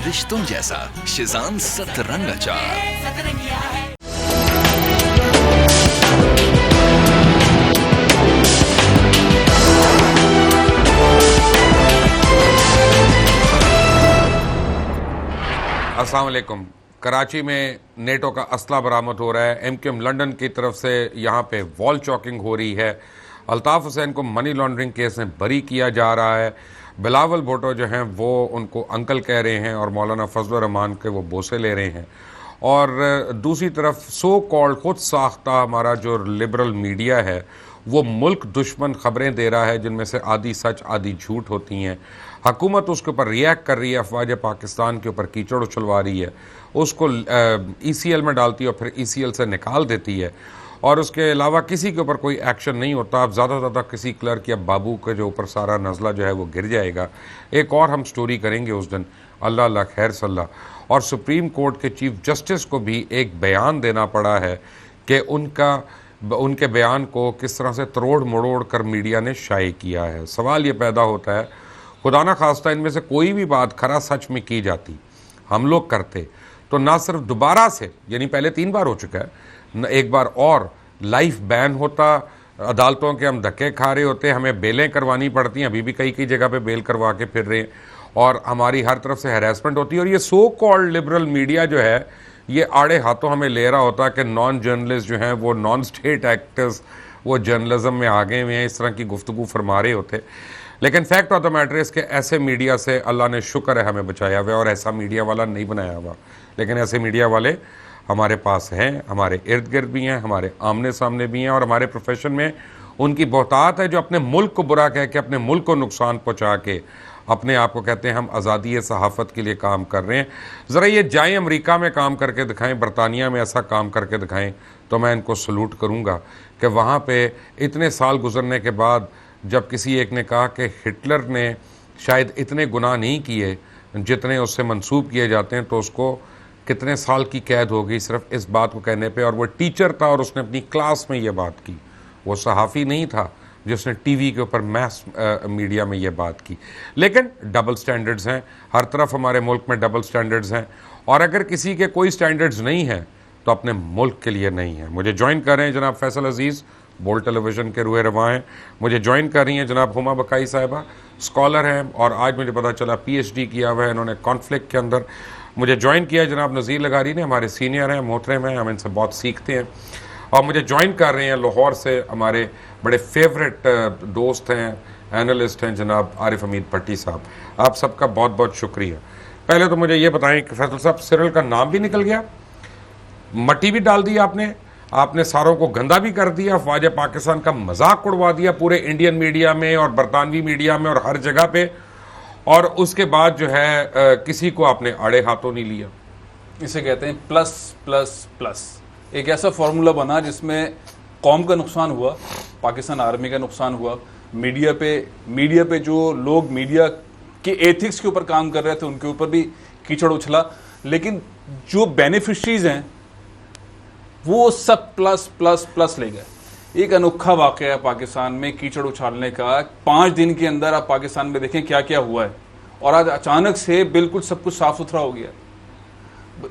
रिश्तों जैसा शिजान सतरंग अचार। अस्सलाम वालेकुम। कराची में नेटो का असला बरामद हो रहा है। एमक्यूएम लंदन की तरफ से यहाँ पे वॉल चॉकिंग हो रही है। अल्ताफ़ हुसैन को मनी लॉन्ड्रिंग केस में बरी किया जा रहा है। बिलावल भुट्टो जो हैं वो उनको अंकल कह रहे हैं और मौलाना फजल रहमान के वो बोसे ले रहे हैं। और दूसरी तरफ सो कॉल्ड खुद साख्ता हमारा जो लिबरल मीडिया है वो मुल्क दुश्मन खबरें दे रहा है, जिनमें से आधी सच आधी झूठ होती हैं। हुकूमत उसके ऊपर रिएक्ट कर रही है, अफवाज पाकिस्तान के ऊपर कीचड़ उछलवा रही है, उसको ECL में डालती है और फिर ECL से निकाल देती है, और उसके अलावा किसी के ऊपर कोई एक्शन नहीं होता। अब ज़्यादा से ज़्यादा किसी क्लर्क या बाबू के जो ऊपर सारा नज़ला जो है वो गिर जाएगा। एक और हम स्टोरी करेंगे उस दिन, अल्लाह अल्लाह खैर सल्ला। और सुप्रीम कोर्ट के चीफ जस्टिस को भी एक बयान देना पड़ा है कि उनके बयान को किस तरह से तरोड़ मरोड़ कर मीडिया ने शाये किया है। सवाल ये पैदा होता है, खुदा ना खास्ता इनमें से कोई भी बात खरा सच में की जाती, हम लोग करते, तो ना सिर्फ दोबारा से, यानी पहले 3 बार हो चुका है, एक बार और लाइफ बैन होता, अदालतों के हम धक्के खा रहे होते, हमें बेलें करवानी पड़ती हैं, अभी भी कई जगह पे बेल करवा के फिर रहे हैं, और हमारी हर तरफ से हैरेसमेंट होती है। और ये सो कॉल्ड लिबरल मीडिया जो है ये आड़े हाथों हमें ले रहा होता कि नॉन जर्नलिस्ट जो हैं वो नॉन स्टेट एक्टर्स वो जर्नलिज्म में आ गए हुए हैं, इस तरह की गुफ्तगू फरमा रहे होते। लेकिन फैक्ट ऑफ द मैटर इस के ऐसे मीडिया से अल्लाह ने शुक्र है हमें बचाया हुआ, और ऐसा मीडिया वाला नहीं बनाया हुआ, लेकिन ऐसे मीडिया वाले हमारे पास हैं, हमारे इर्द गिर्द भी हैं, हमारे आमने सामने भी हैं, और हमारे प्रोफेशन में उनकी बहुतात है जो अपने मुल्क को बुरा कह के, अपने मुल्क को नुकसान पहुँचा के अपने आप को कहते हैं हम आज़ादी सहाफ़त के लिए काम कर रहे हैं। ज़रा ये जाएँ अमेरिका में काम करके दिखाएं, बरतानिया में ऐसा काम करके दिखाएं, तो मैं इनको सलूट करूँगा कि वहाँ पे इतने साल गुजरने के बाद जब किसी एक ने कहा कि हिटलर ने शायद इतने गुनाह नहीं किए जितने उससे मंसूब किए जाते हैं, तो उसको कितने साल की कैद हो गई सिर्फ इस बात को कहने पे। और वो टीचर था और उसने अपनी क्लास में ये बात की, वो सहाफ़ी नहीं था जिसने टीवी के ऊपर मैस मीडिया में ये बात की। लेकिन डबल स्टैंडर्ड्स हैं, हर तरफ हमारे मुल्क में डबल स्टैंडर्ड्स हैं, और अगर किसी के कोई स्टैंडर्ड्स नहीं हैं तो अपने मुल्क के लिए नहीं है। मुझे ज्वाइन कर रहे हैं जनाब फैसल अजीज़, बोल्ड टेलीविज़न के रूए रवा हैं। मुझे ज्वाइन कर रही हैं जनाब हुमा बकाई साहिबा, स्कॉलर हैं, और आज मुझे पता चला PhD किया हुआ है इन्होंने कॉन्फ्लिक्ट के अंदर। मुझे ज्वाइन किया जनाब नज़ीर लगारी ने, हमारे सीनियर हैं, मोहतरम हैं, हम इनसे बहुत सीखते हैं। और मुझे ज्वाइन कर रहे हैं लाहौर से हमारे बड़े फेवरेट दोस्त हैं, एनालिस्ट हैं, जनाब आरिफ हमीद भट्टी साहब। आप सबका बहुत बहुत शुक्रिया। पहले तो मुझे ये बताएं कि फैसल साहब, सिरिल का नाम भी निकल गया, मट्टी भी डाल दी आपने सारों को गंदा भी कर दिया, अफवाज पाकिस्तान का मजाक उड़वा दिया पूरे इंडियन मीडिया में और बरतानवी मीडिया में और हर जगह पे, और उसके बाद जो है किसी को आपने आड़े हाथों नहीं लिया। इसे कहते हैं प्लस प्लस प्लस। एक ऐसा फार्मूला बना जिसमें कौम का नुकसान हुआ, पाकिस्तान आर्मी का नुकसान हुआ, मीडिया पे जो लोग मीडिया के एथिक्स के ऊपर काम कर रहे थे उनके ऊपर भी कीचड़ उछला, लेकिन जो बेनिफिशरीज हैं वो सब प्लस प्लस प्लस ले गए। एक अनोखा वाक़या है पाकिस्तान में कीचड़ उछालने का। 5 दिन के अंदर आप पाकिस्तान में देखें क्या क्या हुआ है, और आज अचानक से बिल्कुल सब कुछ साफ सुथरा हो गया।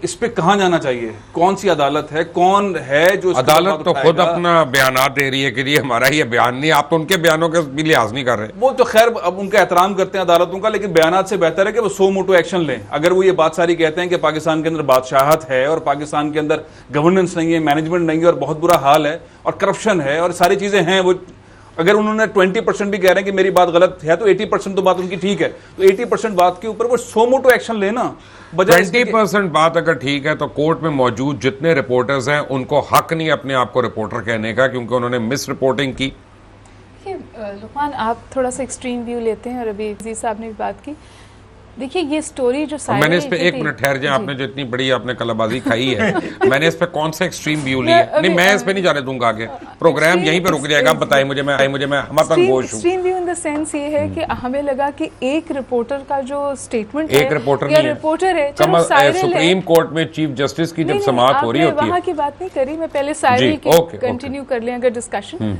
इस पे कहाँ जाना चाहिए? कौन सी अदालत है? कौन है जो अदालत तो खुद अपना बयान दे रही है कि ये हमारा ये बयान नहीं, आप तो उनके बयानों के भी लिहाज नहीं कर रहे। वो तो खैर अब उनका एहतराम करते हैं अदालतों का, लेकिन बयानात से बेहतर है कि वो सो मोटो एक्शन लें। अगर वो ये बात सारी कहते हैं कि पाकिस्तान के अंदर बादशाहत है और पाकिस्तान के अंदर गवर्नेंस नहीं है, मैनेजमेंट नहीं है और बहुत बुरा हाल है और करप्शन है और सारी चीजें हैं, वो अगर उन्होंने 20% भी कह रहे हैं कि मेरी बात गलत है, तो 80% तो बात उनकी ठीक है। तो 80% बात के ऊपर वो सो मोटो एक्शन लेना, 20% बात अगर ठीक है तो कोर्ट में मौजूद जितने रिपोर्टर्स हैं उनको हक नहीं अपने आप को रिपोर्टर कहने का, क्योंकि उन्होंने मिस रिपोर्टिंग की। लुकमान, आप थोड़ा सा एक्सट्रीम व्यू लेते हैं, और अभी अजीज साहब ने भी बात की। देखिए ये स्टोरी जो मैंने इस पे 1 मिनट ठहर जाए, आपने जो इतनी बड़ी आपने कलाबाजी खाई है मैंने इस पे कौन सा एक्सट्रीम व्यू लिया? नहीं, मैं इस पे नहीं जाने दूंगा, आगे प्रोग्राम यहीं पे रुक जाएगा। आप बताइए मुझे, मैं मतन गोश हूं। Extreme view in the sense ये है कि हमें लगा कि एक रिपोर्टर का जो स्टेटमेंट है, एक रिपोर्टर नहीं है, रिपोर्टर है, चलो साइरल है। सुप्रीम कोर्ट में चीफ जस्टिस की जब समाअत हो रही होती है, वहां की बात नहीं करी, मैं पहले साइरल की कंटिन्यू कर लें अगर डिस्कशन।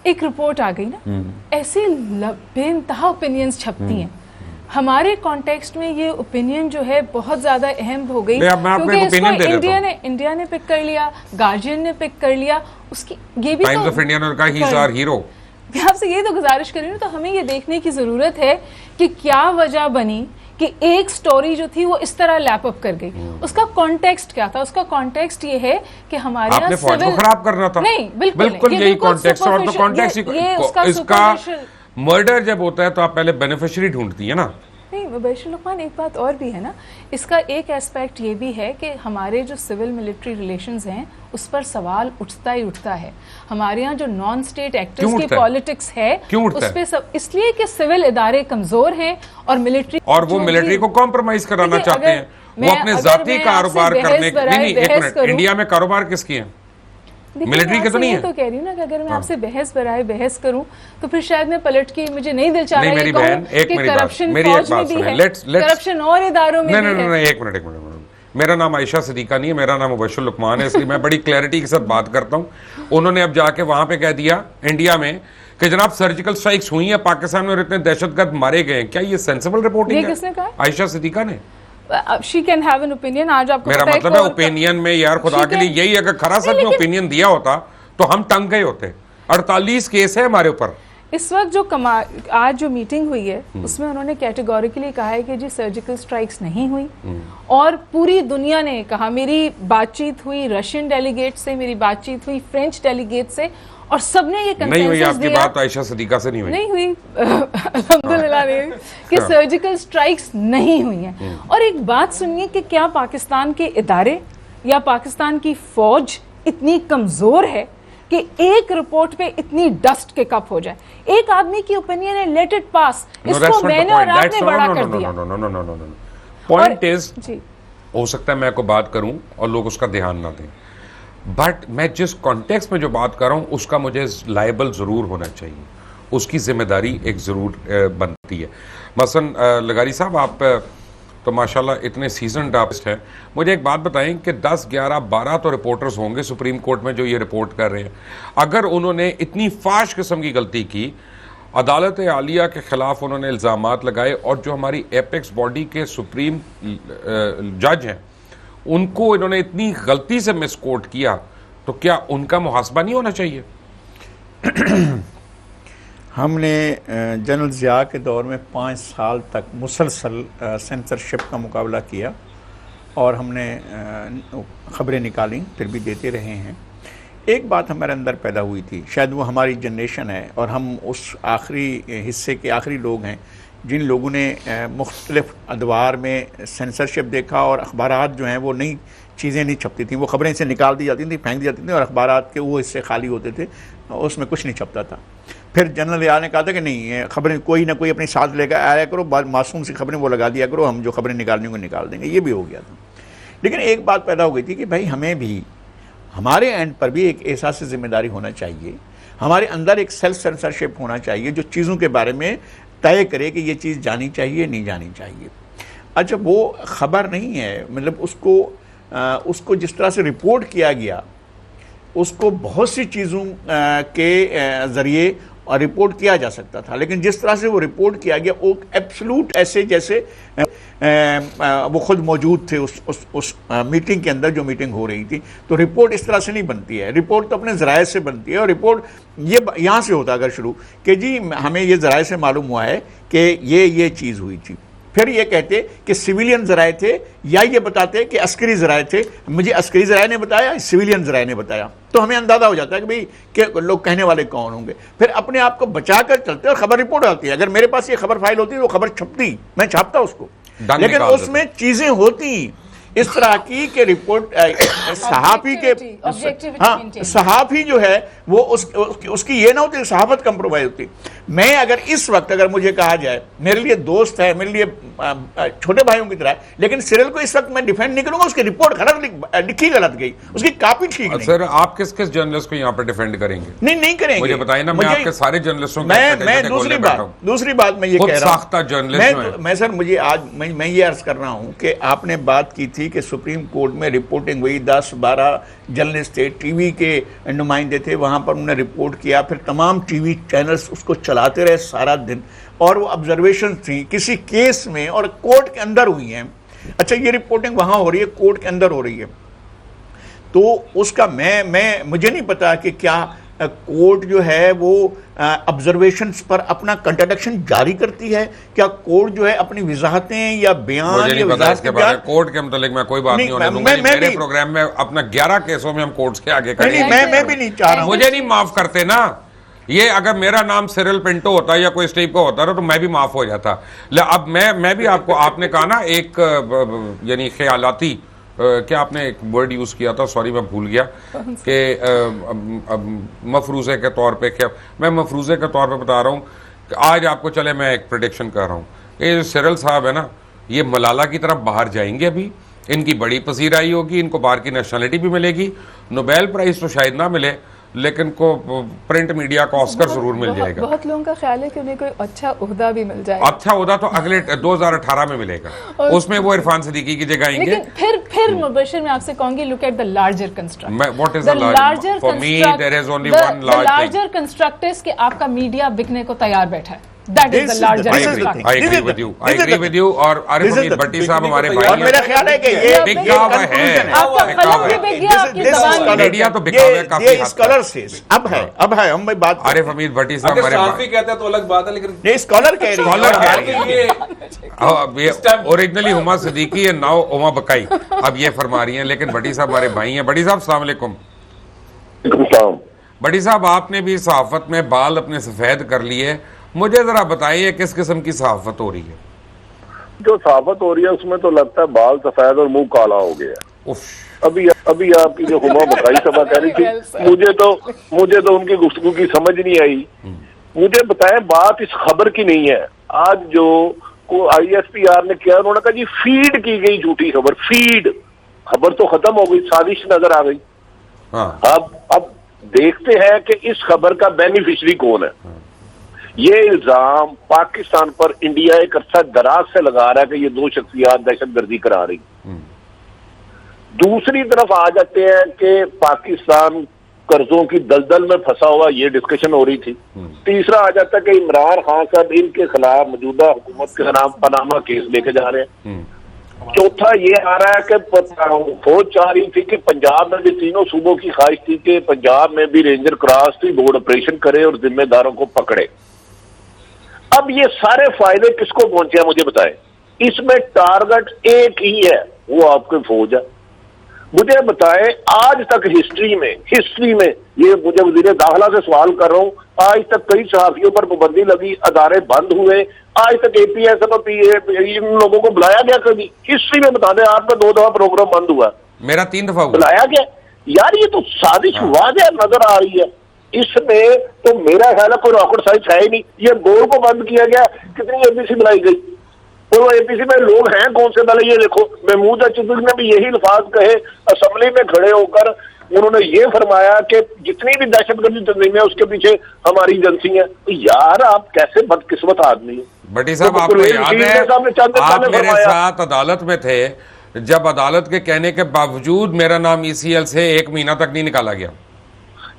एक रिपोर्ट आ गई ना, ऐसे बेइंतहा ओपिनियंस छपती हैं हमारे कॉन्टेक्स्ट में ये ओपिनियन जो है बहुत ज्यादा अहम हो गई, मैं आपको एक opinion दे देता हूं। इंडिया ने पिक कर लिया, गार्जियन ने पिक कर लिया, उसकी ये भी टाइम्स ऑफ इंडिया ने कहा ही इज आवर हीरो। मैं आपसे ये तो गुजारिश कर रही हूँ, तो हमें ये देखने की जरूरत है कि क्या वजह बनी कि एक स्टोरी जो थी वो इस तरह लैप अप कर गई। उसका कॉन्टेक्स्ट क्या था? उसका कॉन्टेक्स्ट ये है कि हमारे यहाँ आपने फौज को खराब करना था। नहीं, बिल्कुल यही कॉन्टेक्स्ट, और तो कॉन्टेक्स्ट इसका मर्डर जब होता है तो आप पहले बेनिफिशियरी ढूंढती है ना। नहीं मुबैशर लुकमान, एक बात और भी है ना, इसका एक एस्पेक्ट ये भी है कि हमारे जो सिविल मिलिट्री रिलेशंस हैं उस पर सवाल उठता ही उठता है। हमारे यहाँ जो नॉन स्टेट एक्टर्स की पॉलिटिक्स है उस पे सब, इसलिए कि सिविल इदारे कमजोर हैं और मिलिट्री, और वो मिलिट्री को कॉम्प्रोमाइज कराना चाहते हैं। वो अपने जाती कारोबार करने के, नहीं एक मिनट, इंडिया में कारोबार किसकी है? मिलिट्री के तो नहीं है। तो कह रही हूँ ना कि अगर मैं आपसे बहस बराए बहस करूं तो फिर शायद मैं पलट के, मुझे नहीं दिल चाह रहा है मेरी बहन, एक मेरी बात, मेरी एक बात सुने, करप्शन और इदारों में नहीं, एक मिनट, मेरा नाम आयशा सिद्दीका नहीं है, मेरा नाम मुबश्शिर लुकमान है, इसलिए मैं बड़ी क्लैरिटी के साथ बात करता हूँ। उन्होंने अब जाके वहां पे कह दिया इंडिया में कि जनाब सर्जिकल स्ट्राइक्स हुई है पाकिस्तान में और इतने दहशतगर्द मारे गए हैं। क्या ये सेंसिबल रिपोर्टिंग है? किसने कहा? आयशा सिद्दीका ने। She can have an opinion. आज आपको मेरा मतलब है ओपिनियन में, यार खुदा के लिए, यही अगर खरा सच में ओपिनियन दिया होता तो हम टंग गए होते। 48 केस है हमारे ऊपर इस वक्त। जो आज जो मीटिंग हुई है उसमें उन्होंने कैटेगोरिकली कहा है कि जी सर्जिकल स्ट्राइक्स नहीं हुई, और पूरी दुनिया ने कहा। मेरी बातचीत हुई रशियन डेलीगेट से, मेरी बातचीत हुई फ्रेंच डेलीगेट से, और सबने ये कंसेंसस नहीं हुई। आपकी बात आयशा सिद्दीका से नहीं हुई अल्हम्दुलिल्लाह नहीं हुई कि सर्जिकल स्ट्राइक्स नहीं हुई हैं। और एक बात सुनिए कि क्या पाकिस्तान के इदारे या पाकिस्तान की फौज इतनी कमजोर है कि एक रिपोर्ट पे इतनी डस्ट के कप हो जाए? एक आदमी की ओपिनियन है, लेट इट पास। इसको मैंने और आपने बड़ा कर दिया। पॉइंट इज, हो सकता है मैं को बात करूं और लोग उसका ध्यान ना दें, बट मैं जिस कॉन्टेक्स्ट में जो बात कर रहा हूं उसका मुझे लायबल जरूर होना चाहिए, उसकी जिम्मेदारी एक जरूर बनती है। मसलन लगारी साहब, आप तो माशाल्लाह इतने सीजन्ड आर्टिस्ट हैं, मुझे एक बात बताएं कि 10, 11, 12 तो रिपोर्टर्स होंगे सुप्रीम कोर्ट में जो ये रिपोर्ट कर रहे हैं। अगर उन्होंने इतनी फाश किस्म की गलती की, अदालत आलिया के खिलाफ उन्होंने इल्ज़ामात लगाए, और जो हमारी एपेक्स बॉडी के सुप्रीम जज हैं उनको इन्होंने इतनी गलती से मिसकोट किया, तो क्या उनका मुहासबा नहीं होना चाहिए? हमने जनरल ज़िया के दौर में 5 साल तक मुसलसल सेंसरशिप का मुकाबला किया, और हमने ख़बरें निकाली, फिर भी देते रहे हैं। एक बात हमारे अंदर पैदा हुई थी, शायद वो हमारी जनरेशन है और हम उस आखिरी हिस्से के आखिरी लोग हैं जिन लोगों ने मुख्तलिफ अदवार में सेंसरशिप देखा, और अखबारात जो हैं वो नई चीज़ें नहीं छपती थी, वो ख़बरें से निकाल दी जाती थी, फेंक दी जाती थी, और अखबारात के वो हिस्से खाली होते थे, उसमें कुछ नहीं छपता था। फिर जनरल ज़िया ने कहा था कि नहीं, खबरें कोई ना कोई अपने साथ लेकर आया करो, मासूम सी खबरें वो लगा दिया करो, हम जो खबरें निकालने को निकाल देंगे। ये भी हो गया था। लेकिन एक बात पैदा हो गई थी कि भाई हमें भी हमारे एंड पर भी एक एहसास ज़िम्मेदारी होना चाहिए, हमारे अंदर एक सेल्फ सेंसरशिप होना चाहिए जो चीज़ों के बारे में तय करे कि ये चीज़ जानी चाहिए नहीं जानी चाहिए। अच्छा, वो ख़बर नहीं है, मतलब उसको जिस तरह से रिपोर्ट किया गया, उसको बहुत सी चीज़ों के ज़रिए और रिपोर्ट किया जा सकता था, लेकिन जिस तरह से वो रिपोर्ट किया गया वो एब्सोल्यूट ऐसे जैसे वो खुद मौजूद थे उस मीटिंग के अंदर, जो मीटिंग हो रही थी। तो रिपोर्ट इस तरह से नहीं बनती है, रिपोर्ट तो अपने ज़राए से बनती है, और रिपोर्ट ये यहाँ से होता अगर शुरू कि जी हमें ये ज़राए से मालूम हुआ है कि ये चीज़ हुई थी, फिर ये कहते कि सिविलियन ज़राए थे, या ये बताते कि अस्करी ज़राए थे, मुझे अस्करी ज़राए ने बताया, सिविलियन ज़राए ने बताया, तो हमें अंदाज़ा हो जाता है कि भाई कि लोग कहने वाले कौन होंगे। फिर अपने आप को बचा कर चलते और खबर रिपोर्ट आती है। अगर मेरे पास ये खबर फाइल होती तो खबर छपती, मैं छापता उसको, लेकिन उसमें चीज़ें होती इस तरह की कि रिपोर्ट सहाफ़ी के, हाँ, सहाफ़ी जो है वो उसकी ये ना होती, सहाफ़त कंप्रोमाइज होती। मैं अगर इस वक्त अगर मुझे कहा जाए, मेरे लिए दोस्त है, मेरे लिए छोटे भाइयों की तरह है, लेकिन सिरिल को इस वक्त मैं डिफेंड नहीं करूंगा, उसकी रिपोर्ट लिखी गलत गई, उसकी कॉपी ठीक नहीं। सर, आप किस किस जर्नलिस्ट को यहाँ पर डिफेंड करेंगे? नहीं करेंगे, मुझे बताइए ना, मैं आपके सारे जर्नलिस्टों मैं दूसरी बात मैं ये कह रहा हूँ, मैं सर मुझे आज मैं ये अर्ज कर रहा हूँ कि आपने बात की थी दिल्ली के सुप्रीम कोर्ट में रिपोर्टिंग हुई, 10-12 जर्नलिस्ट थे, टीवी के नुमाइंदे थे, वहाँ पर उन्होंने रिपोर्ट किया, फिर तमाम टीवी चैनल्स उसको चलाते रहे सारा दिन, और वो ऑब्जर्वेशन थी किसी केस में और कोर्ट के अंदर हुई हैं। अच्छा, ये रिपोर्टिंग वहाँ हो रही है, कोर्ट के अंदर हो रही है, तो उसका मुझे नहीं पता कि क्या कोर्ट जो है वो ऑब्जर्वेशंस पर अपना कंट्राडिक्शन जारी करती है, क्या कोर्ट जो है अपनी वजाहतें या बयान मुझे नहीं या पता इसके बारे में, वजाहत कोर्ट के मतलब मैं कोई बात नहीं होने दूंगा। मेरे प्रोग्राम में अपना 11 केसों में हम कोर्ट से आगे करेंगे। मैं भी नहीं चाह रहा हूं। मुझे नहीं माफ करते ना, ये अगर मेरा नाम सिरिल पिंटो होता या कोई स्टीव का होता तो मैं भी माफ हो जाता। अब मैं भी आपको, आपने कहा ना एक यानी ख्यालाती, क्या आपने एक वर्ड यूज किया था, सॉरी मैं भूल गया, कि मफरूजे के तौर पे, क्या मैं मफरूजे के तौर पे बता रहा हूँ कि आज आपको चले मैं एक प्रेडिक्शन कर रहा हूँ, ये सिरिल साहब है ना, ये मलाला की तरफ बाहर जाएंगे, अभी इनकी बड़ी पसीराई होगी, इनको बाहर की नेशनलिटी भी मिलेगी, नोबेल प्राइज तो शायद ना मिले लेकिन को प्रिंट मीडिया का ऑस्कर जरूर मिल जाएगा। बहुत लोगों का ख्याल है कि उन्हें कोई अच्छा ओहदा भी मिल जाएगा। अच्छा ओहदा तो अगले 2018 में मिलेगा, उसमें वो इरफान सिद्दीकी की जगह आएंगे। लेकिन फिर मुबशिर मैं आपसे कहूंगी, look at the larger construct. What is the larger? For me there is only one larger construct is कि आपका मीडिया बिकने को तैयार बैठा है। That is the larger construct. I agree with you. और आरिफ हमीद भट्टी साहब हमारे भाई हैं। मेरा ख्याल है कि ये बिकावा है, आपका कलम भी बिक गया, आपकी ज़बान भी। मीडिया तो बिकावा है काफी हद तक। स्कॉलर से अब है हम भाई बात, आरिफ हमीद भट्टी साहब अगर हमारे साफी कहते हैं तो अलग बात है, लेकिन ये स्कॉलर कह रही है, ये ओरिजिनली हुमा सिद्दीकी है, नाउ उमा बकाई, अब ये फरमा रही हैं, लेकिन भट्टी साहब हमारे भाई हैं। भट्टी साहब अस्सलाम वालेकुम। भट्टी साहब आपने भी सहाफत में बाल अपने सफेद कर लिए, मुझे जरा बताइए किस किस्म की सहाफत हो रही है? जो सहाफत हो रही है उसमें तो लगता है बाल सफेद और मुंह काला हो गया। अभी आपकी जो हुमा बकाई सभा कह रही थी, मुझे तो उनकी गुफ्तगू की समझ नहीं आई। मुझे बताएं, बात इस खबर की नहीं है। आज जो को ISPR ने किया, उन्होंने कहा जी फीड की गई झूठी खबर, फीड खबर तो खत्म हो गई, साजिश नजर आ गई। हाँ। अब देखते हैं कि इस खबर का बेनिफिशरी कौन है। ये इल्जाम पाकिस्तान पर इंडिया एक अरसा दराज से लगा रहा है कि ये दो शख्सियात दहशतगर्दी करा रही। दूसरी तरफ आ जाते हैं कि पाकिस्तान कर्जों की दलदल में फंसा हुआ, ये डिस्कशन हो रही थी। तीसरा आ जाता है कि इमरान खान साहब इनके खिलाफ मौजूदा हुकूमत के खिलाफ पनामा केस लेके जा रहे हैं। चौथा ये आ रहा है कि फौज चाह रही थी कि पंजाब में भी तीनों सूबों की ख्वाहिश थी कि पंजाब में भी रेंजर क्रॉस थी, बोर्ड ऑपरेशन करे और जिम्मेदारों को पकड़े। अब ये सारे फायदे किसको पहुंचे हैं मुझे बताएं। इसमें टारगेट एक ही है, वो आपकी फौज है। मुझे बताएं, आज तक हिस्ट्री में ये मुझे वजीर दाखिला से सवाल कर रहा हूं, आज तक कई सहाफियों पर पाबंदी लगी, अदारे बंद हुए, आज तक APS और इन लोगों को बुलाया गया कभी? हिस्ट्री में बता दें, आपका 2 दफा प्रोग्राम बंद हुआ, मेरा 3 दफा बुलाया गया। यार ये तो साजिश वाज़ेह नजर आ रही है। इसमें तो मेरा ख्याल है कोई रॉकेट साइंस है ही नहीं। ये बोर्ड को बंद किया गया, कितनी APC बुलाई गई, और वो APC में लोग हैं कौन से? पहले ये देखो, महमूद चौधरी ने भी यही अल्फाज कहे असेंबली में खड़े होकर, उन्होंने ये फरमाया कि जितनी भी दहशतगर्दी तंजीमें है उसके पीछे हमारी एजेंसी है। तो यार आप कैसे बदकिस्मत आदमी है। भट्टी साहब आपको याद है आप मेरे साथ अदालत में थे जब अदालत के कहने के बावजूद मेरा नाम ECL से 1 महीना तक नहीं निकाला गया।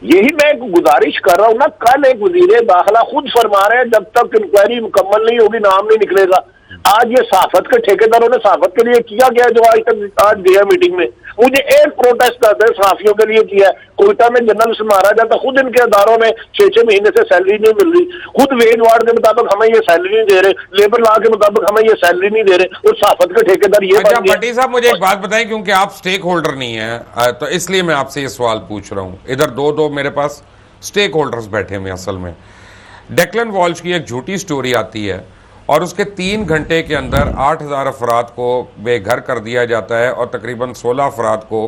यही मैं गुजारिश कर रहा हूं ना, कल एक वजीर दाखिला खुद फरमा रहे हैं जब तक इंक्वायरी मुकम्मल नहीं होगी नाम नहीं निकलेगा। आज ये सहाफत के ठेकेदारों ने सहाफत के लिए किया गया जो आज गया मीटिंग में। मुझे एक प्रोटेस्ट करते हैं सहाफियों के लिए किया। कोयटा में जर्नलिस्ट मारा जाता, खुद इनके अदारों में 6-6 महीने से सैलरी नहीं मिल रही, खुद वेज वार्ड के मुताबिक हमें ये सैलरी नहीं दे रहे, लेबर लॉ के मुताबिक हमें ये सैलरी नहीं दे रहे, और सहाफत के ठेकेदार ये। अच्छा भट्टी साहब मुझे एक बात बताएं, क्योंकि आप स्टेक होल्डर नहीं है तो इसलिए मैं आपसे ये सवाल पूछ रहा हूँ। इधर दो मेरे पास स्टेक होल्डर्स बैठे हुए। असल में डेक्लन वॉल्श की एक झूठी स्टोरी आती है और उसके 3 घंटे के अंदर 8000 अफराद को बेघर कर दिया जाता है और तकरीबन 16 अफराद को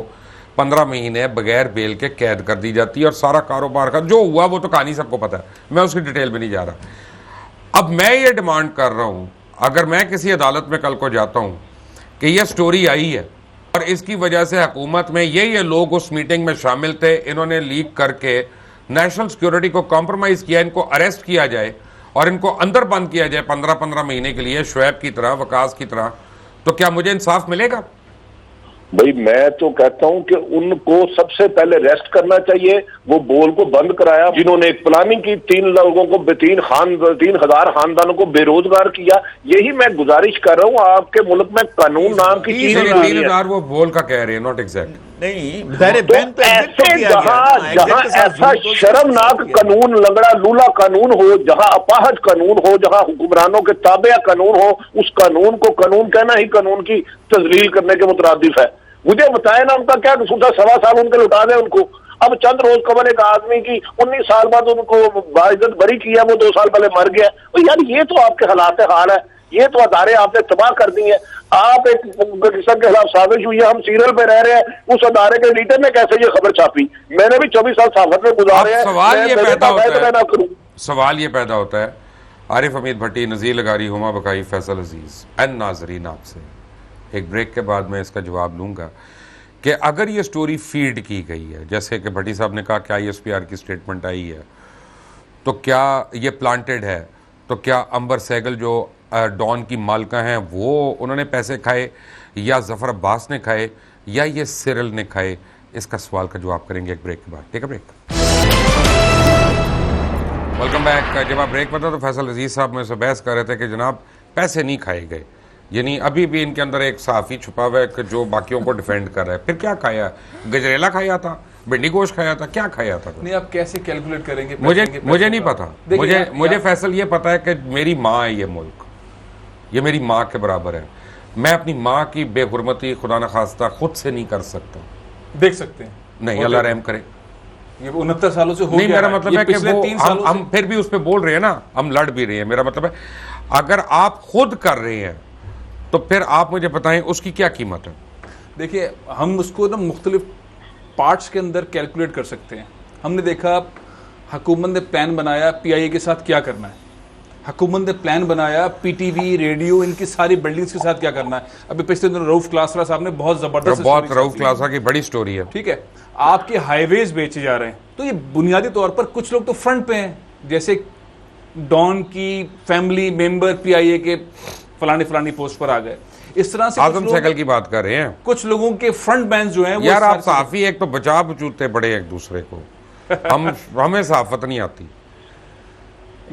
15 महीने बगैर बेल के कैद कर दी जाती है, और सारा कारोबार का जो हुआ वो तो कहानी सबको पता है, मैं उसकी डिटेल में नहीं जा रहा। अब मैं ये डिमांड कर रहा हूँ, अगर मैं किसी अदालत में कल को जाता हूँ कि यह स्टोरी आई है और इसकी वजह से हुकूमत में ये लोग उस मीटिंग में शामिल थे, इन्होंने लीक करके नेशनल सिक्योरिटी को कॉम्प्रोमाइज़ किया, इनको अरेस्ट किया जाए और इनको अंदर बंद किया जाए 15-15 महीने के लिए, शुएब की तरह, वकास की तरह, तो क्या मुझे इंसाफ मिलेगा? भाई मैं तो कहता हूं कि उनको सबसे पहले रेस्ट करना चाहिए। वो बोल को बंद कराया, जिन्होंने एक प्लानिंग की, 3,000 खानदानों को बेरोजगार किया। यही मैं गुजारिश कर रहा हूं, आपके मुल्क में कानून नाम की चीज नहीं है। 3,000 वो बोल का कह रहे हैं, नॉट एग्जैक्ट। नहीं, तो ऐसे जहां ऐसा शर्मनाक कानून, लंगड़ा लूला कानून हो, जहां अपाहज कानून हो, जहां हुक्मरानों के ताबे कानून हो, उस कानून को कानून कहना ही कानून की तजलील करने के मुतरादिफ है। मुझे बताया ना उनका क्या कसूर था, 1.25 साल उनके लुटा दें उनको। अब चंद रोज कबल एक आदमी की 19 साल बाद उनको बाइज्जत बरी किया, वो 2 साल पहले मर गया। तो यार ये तो आपके हालात हाल है, ये तो अदारे आपने तबाह कर दी है। आप एक किस्म के खिलाफ साजिश हुई है, हम सीरियल पे रह रहे हैं, उस अदारे के लीडर ने कैसे ये खबर छापी? मैंने भी 24 साल साफत में गुजारे हैं। सवाल ये पैदा होता है आरिफ हमीद भट्टी, नज़ीर लगारी, हुमा बकाई, फैसल अजीज एंड नाजरीन, आपसे एक ब्रेक के बाद मैं इसका जवाब लूंगा कि अगर ये स्टोरी फीड की गई है, जैसे कि भट्टी साहब ने कहा कि ISPR की स्टेटमेंट आई है, तो क्या ये प्लांटेड है? तो क्या अंबर सहगल जो डॉन की मालका हैं वो उन्होंने पैसे खाए, या जफर अब्बास ने खाए, या ये सिरल ने खाए? इसका सवाल का जवाब करेंगे एक ब्रेक के बाद। Take a break. Welcome back. जब आप ब्रेक पर था तो फैसल अजीज साहब में से बहस कर रहे थे कि जनाब पैसे नहीं खाए गए, यानी अभी भी इनके अंदर एक सहाफ़ी छुपा हुआ है कि जो बाकियों को डिफेंड कर रहा है। फिर क्या खाया? गजरेला खाया था, भिंडी गोश्त खाया था, क्या खाया था? नहीं, आप कैसे कैलकुलेट करेंगे? मुझे नहीं पता। मुझे फैसल ये पता है कि मेरी माँ है, ये मुल्क ये मेरी माँ के बराबर है। मैं अपनी माँ की बेहुरमती खुदा न खास्ता खुद से नहीं कर सकता। देख सकते हैं? नहीं, अल्लाह रहम करे। ये 69 सालों से हो नहीं, गया मेरा मतलब है कि वो हम फिर भी उस पर बोल रहे हैं ना, हम लड़ भी रहे हैं। मेरा मतलब है अगर आप खुद कर रहे हैं तो फिर आप मुझे बताएं उसकी क्या कीमत है? देखिए, हम उसको ना मुख्तलिफ पार्ट्स के अंदर कैलकुलेट कर सकते हैं। हमने देखा हुकूमत ने प्लान बनाया PIA के साथ क्या करना है, हुकूमत ने प्लान बनाया PTV, रेडियो, इनकी सारी बिल्डिंग्स के साथ क्या करना है। अभी पिछले दिन रऊफ क्लासरा साहब ने बहुत जबरदस्त, रऊफ क्लासरा की बड़ी स्टोरी है, ठीक है। आपके हाईवेज बेचे जा रहे हैं, तो ये बुनियादी तौर पर कुछ लोग तो फ्रंट पे हैं, जैसे डॉन की फैमिली मेंबर PIA के फलानी पोस्ट पर आ गए। इस तरह से आजम सहगल की बात कर रहे हैं, कुछ लोगों के फ्रंट बैंच जो हैं वो यार आप साफी एक तो बचा बचूते बड़े एक दूसरे को हमें साफत नहीं आती,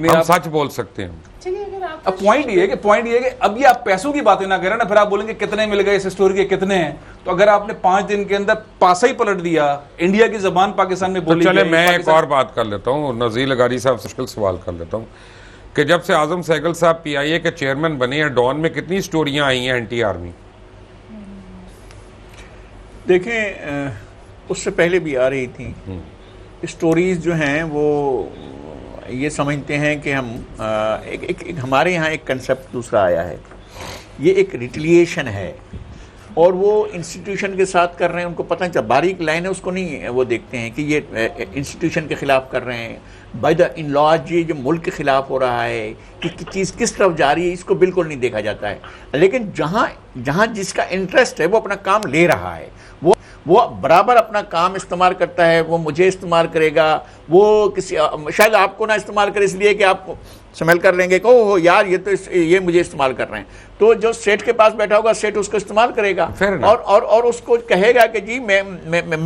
हम सच बोल सकते हैं। अब पॉइंट ये है कि अब ये आप पैसों की बातें ना करें ना, फिर आप बोलेंगे कितने मिल गए, इस स्टोरी के कितने हैं। तो अगर आपने 5 दिन के अंदर पासा ही पलट दिया, इंडिया की जबान पाकिस्तान में बोली, तो चले मैं एक और बात कर लेता हूँ, नज़ीर लगारी साहब से मुश्किल सवाल कर लेता हूँ कि जब से आजम सहगल साहब PIA के चेयरमैन बने हैं, डॉन में कितनी स्टोरियां आई हैं एंटी आर्मी? देखें, उससे पहले भी आ रही थी स्टोरीज जो हैं, वो ये समझते हैं कि हम एक हमारे यहाँ एक कंसेप्ट दूसरा आया है, ये एक रिटेलिएशन है, और वो इंस्टीट्यूशन के साथ कर रहे हैं। उनको पता नहीं चला, बारीक लाइन है उसको नहीं वो देखते हैं कि ये इंस्टीट्यूशन के खिलाफ कर रहे हैं, बाय द इन लॉज ये जो मुल्क के खिलाफ हो रहा है कि चीज़ किस तरफ जा रही है, इसको बिल्कुल नहीं देखा जाता है। लेकिन जहाँ जिसका इंटरेस्ट है वो अपना काम ले रहा है, वो बराबर अपना काम इस्तेमाल करता है। वो मुझे इस्तेमाल करेगा, वो किसी शायद आपको ना इस्तेमाल करे इसलिए कि आप स्मेल कर लेंगे कि ओह यार ये मुझे इस्तेमाल कर रहे हैं, तो जो सेठ के पास बैठा होगा सेठ उसको इस्तेमाल करेगा और उसको कहेगा कि जी मैं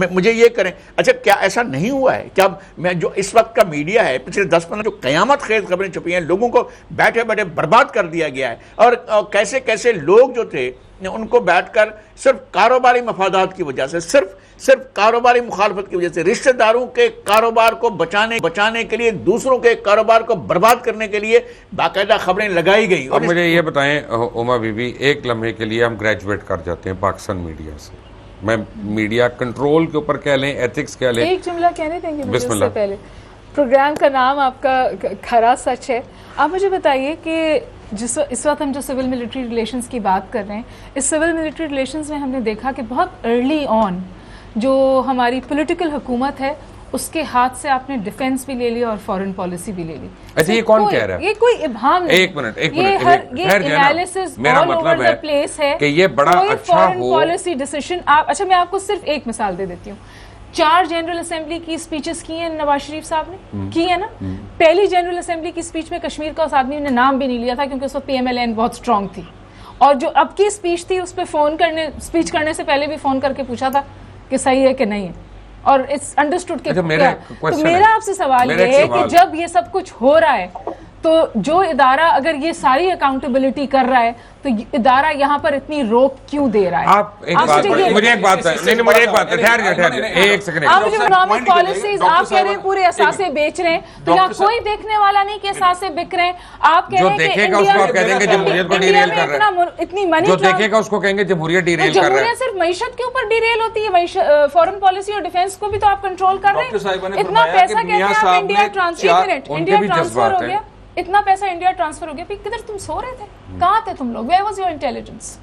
मुझे ये करें। अच्छा, क्या ऐसा नहीं हुआ है? क्या मैं जो इस वक्त का मीडिया है, पिछले 10-15 जो कयामत खेज खबरें छुपी हैं, लोगों को बैठे बैठे बर्बाद कर दिया गया है, और कैसे कैसे लोग जो थे उनको बैठकर सिर्फ कारोबारी मफादात की वजह से, सिर्फ कारोबारी मुखालफत की वजह से, रिश्तेदारों के कारोबार को बचाने के लिए, दूसरों के कारोबार को बर्बाद करने के लिए बाकायदा खबरें लगाई गई। और मुझे ये बताएं उमा बीबी, एक लम्हे के लिए हम ग्रेजुएट कर जाते हैं पाकिस्तान मीडिया से, मैं मीडिया कंट्रोल के ऊपर कह लें, एथिक्स कह लें, एक जुमला कहने देंगे मुझे उससे पहले? प्रोग्राम का नाम आपका खरा सच है। आप मुझे बताइए कि इस वक्त हम जो सिविल मिलिट्री रिलेशंस की बात कर रहे हैं, इस सिविल मिलिट्री रिलेशंस में हमने देखा कि बहुत अर्ली ऑन जो हमारी पॉलिटिकल हुकूमत है उसके हाथ से आपने डिफेंस भी ले लिया और फॉरेन पॉलिसी भी ले ली। अच्छा, ये कौन कह रहा है? ये कोई इब्हाम नहीं। एक मिनट ये एनालिसिस मेरा मतलब है प्लेस है कि ये बड़ा अच्छा फॉरेन पॉलिसी डिसीजन। अच्छा, मैं आपको सिर्फ एक मिसाल दे देती हूँ। 4 जनरल असेंबली की स्पीचेस की हैं नवाज शरीफ साहब ने, की है ना। पहली जनरल असेंबली की स्पीच में कश्मीर का उस आदमी ने नाम भी नहीं लिया था क्योंकि उस वक्त PMLN बहुत स्ट्रांग थी। और जो अब की स्पीच थी उस पर स्पीच करने से पहले भी फोन करके पूछा था कि सही है कि नहीं है, और इट्स अंडरस्टूड कि अच्छा, तो मेरा आपसे सवाल ये है कि जब ये सब कुछ हो रहा है तो जो इदारा अगर ये सारी अकाउंटेबिलिटी कर रहा है तो इदारा यहाँ पर इतनी रोक क्यों दे रहा है? आप एक बात मुझे एक बात नहीं मुझे एक बात ठहर एक सेकंड, आप जो इकोनॉमिक पॉलिसीज आप कह रहे हैं पूरे असासे बेच रहे हैं, तो यहाँ कोई देखने वाला नहीं कि असासे बिक रहे हैं। आप कह रहे हैं कि इंडिया में इतनी मनी, जो देखेगा उसको कहेंगे जमहूरियत डिरेल कर रहा है। जमहूरियत सिर्फ मईशत के ऊपर डिरेल होती है, फॉरेन पॉलिसी और डिफेंस को भी तो आप कंट्रोल कर रहे हैं। इतना पैसा कहते हैं आप इंडिया ट्रांसफर हो गया, इतना पैसा इंडिया ट्रांसफर हो गया, फिर किधर तुम सो रहे थे, कहाँ थे तुम लोग? Where was your intelligence?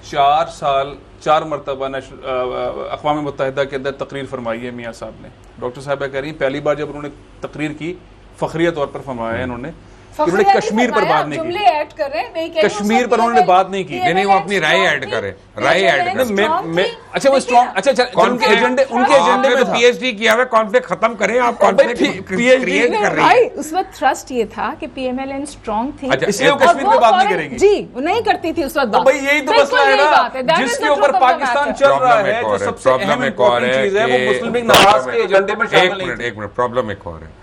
4 साल 4 मरतबा अक़वाम मुत्तहिदा के अंदर तकरीर फरमाई है मियाँ साहब ने। डॉक्टर साहब कह रही हैं पहली बार जब उन्होंने तकरीर की फखरिया तौर पर फरमाया है उन्होंने कश्मीर पर बात नहीं की, कश्मीर पर उन्होंने बात नहीं की। नहीं वो अपनी राय ऐड करे, राय ऐड करे। अच्छा वो स्ट्रॉन्ग, अच्छा उनके एजेंडे में पीएचडी किया हुआ, कॉन्फ्लिक्ट खत्म करें आप, कॉन्फ्लिक्ट क्रिएट कर रही है। उस वक्त थ्रस्ट ये था कि पीएमएलएन स्ट्रॉन्ग थी, इसलिए वो कश्मीर पे बात नहीं करेगी जी, वो नहीं करती थी उस वक्त। भाई यही तो मसला है ना जिसके ऊपर पाकिस्तान चल रहा है, जो सबसे अहम चीज है वो मुस्लिम लीग नवाज के एजेंडे में शामिल नहीं। एक मिनट, प्रॉब्लम एक और है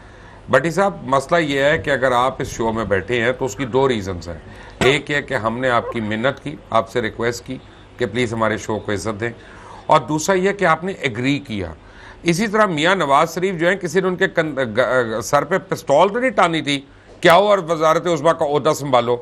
भट्टी साहब। मसला ये है कि अगर आप इस शो में बैठे हैं तो उसकी 2 रीजंस हैं। एक है कि हमने आपकी मिन्नत की, आपसे रिक्वेस्ट की कि प्लीज़ हमारे शो को इज्जत दें, और दूसरा यह कि आपने एग्री किया। इसी तरह मियाँ नवाज शरीफ जो है, किसी ने उनके सर पे पिस्तौल तो नहीं टानी थी क्या हो और वजारत उज़्मा का ओहदा संभालो।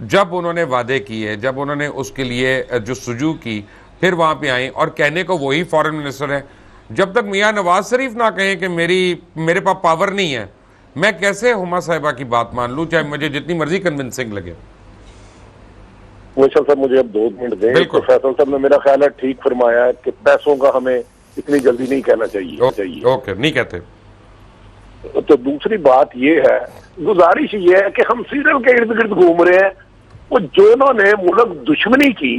जब उन्होंने वादे किए, जब उन्होंने उसके लिए जस्तजू की, फिर वहाँ पर आए और कहने को वही फॉरेन मिनिस्टर है। जब तक मियाँ नवाज शरीफ ना कहें कि मेरे पास पावर नहीं है, मैं कैसे हुमा साहिबा की बात मान लूं, चाहे मुझे जितनी मर्जी कन्विंसिंग लगे। फैसल साहब मुझे अब 2 मिनट दें। तो फैसल साहब ने मेरा ख्याल है ठीक फरमाया है कि पैसों का हमें इतनी जल्दी नहीं कहना चाहिए। ओके, नहीं कहते। तो दूसरी बात ये है, गुजारिश ये है कि हम सीरियल के इर्द गिर्द घूम रहे हैं। वो जो ने मुल्क दुश्मनी की,